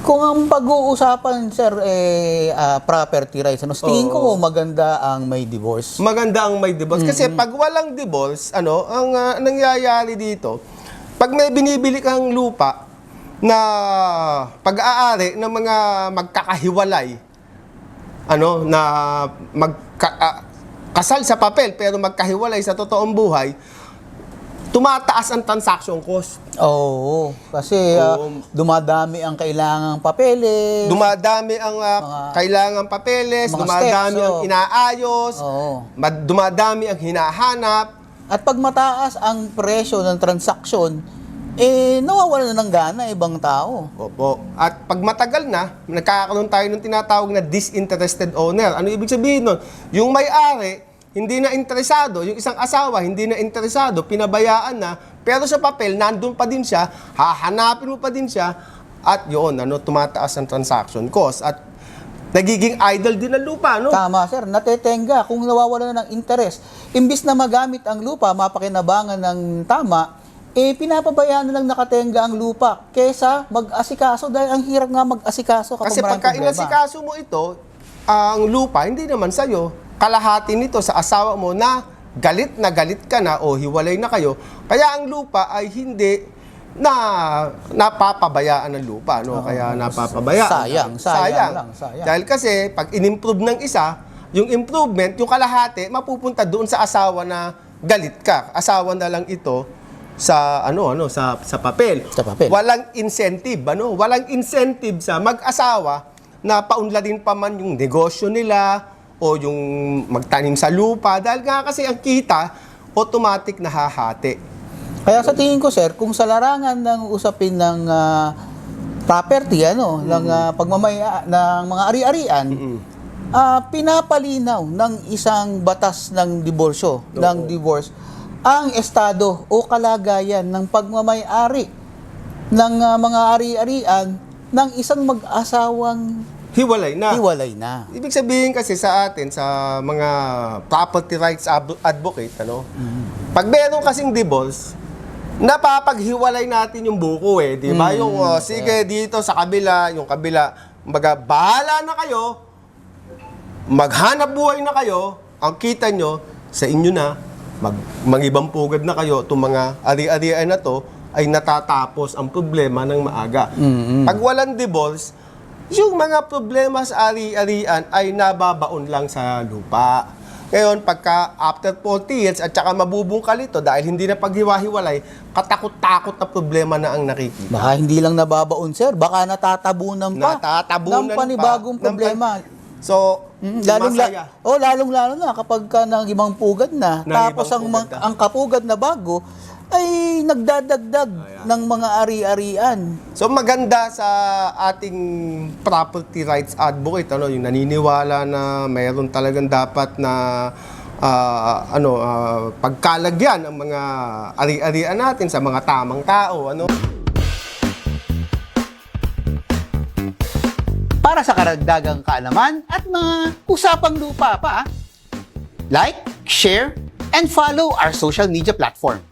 Kung ang pag-uusapan, sir, property rights, ano, tingin ko maganda ang may divorce. Maganda ang may divorce. Kasi pag walang divorce, ang nangyayari dito, pag may binibili kang lupa na pag-aari ng mga magkakahiwalay, na kasal sa papel pero magkahiwalay sa totoong buhay, tumataas ang transaction cost. Oo, kasi dumadami ang kailangang papeles. Dumadami ang kailangang papeles, mga dumadami steps, ang inaayos, Oo. dumadami ang hinahanap. At pag mataas ang presyo ng transaksyon, nawawala na ng gana ibang tao. Opo. At pag matagal na, nagkakaroon tayo ng tinatawag na disinterested owner. Ano ibig sabihin nun? Yung may-ari, hindi na interesado. Yung isang asawa, hindi na interesado. Pinabayaan na. Pero sa papel, nandun pa din siya. Hahanapin mo pa din siya. At yun, tumataas ang transaction cost. At nagiging idle din ang lupa, no? Tama, sir. Natetenga kung nawawala na ng interest. Imbis na magamit ang lupa, mapakinabangan ng tama, pinapabayaan na lang nakatenga ang lupa kesa mag-asikaso dahil ang hirap nga mag-asikaso kapag Kasi maraming pagka problema. inasikaso mo ito, ang lupa, hindi naman sa'yo. Kalahati nito sa asawa mo na galit ka na o hiwalay na kayo. Kaya ang lupa ay hindi na napapabayaan ng lupa, no? Kaya napapabayaan. Sayang lang. Dahil kasi pag in-improve ng isa, yung improvement, yung kalahati mapupunta doon sa asawa na galit ka. Asawa na lang ito sa sa papel. Sa papel. Walang incentive, Walang incentive sa mag-asawa na paunladin pa man yung negosyo nila o yung magtanim sa lupa dahil nga kasi ang kita automatic na hahati. Kaya sa tingin ko, sir, kung sa larangan ng usapin ng property, ng ng mga ari-arian, pinapalinaw ng isang batas ng diborsyo, ng divorce, ang estado o kalagayan ng pagmamay-ari ng mga ari-arian ng isang mag-asawang Hiwalay na. Ibig sabihin kasi sa atin, sa mga property rights advocate, pag meron kasing divorce, napapaghiwalay natin yung buko di ba? Yung, sige, dito sa kabila, yung kabila, bahala na kayo, maghanap buhay na kayo, ang kita nyo, sa inyo na, mangibang pugad na kayo, itong mga ari-arian na to, ay natatapos ang problema ng maaga. Pag walang divorce, yung mga problema sa ari-arian ay nababaon lang sa lupa. Ngayon, pagka after 40 years at saka mabubungkal ito dahil hindi na paghiwa-hiwalay, katakot-takot na problema na ang nakikita. Baka hindi lang nababaon, sir. Baka natatabunan pa ng panibagong problema. So, lalong-lalo na kapag ka nang ibang pugad na, tapos ang kapugad na bago ay nagdadagdag ng mga ari-arian. So maganda sa ating property rights advocate, yung naniniwala na mayroon talagang dapat na pagkalagyan ang mga ari-arian natin sa mga tamang tao, Para sa karagdagang kaalaman at mga usapang lupa pa, like, share, and follow our social media platform.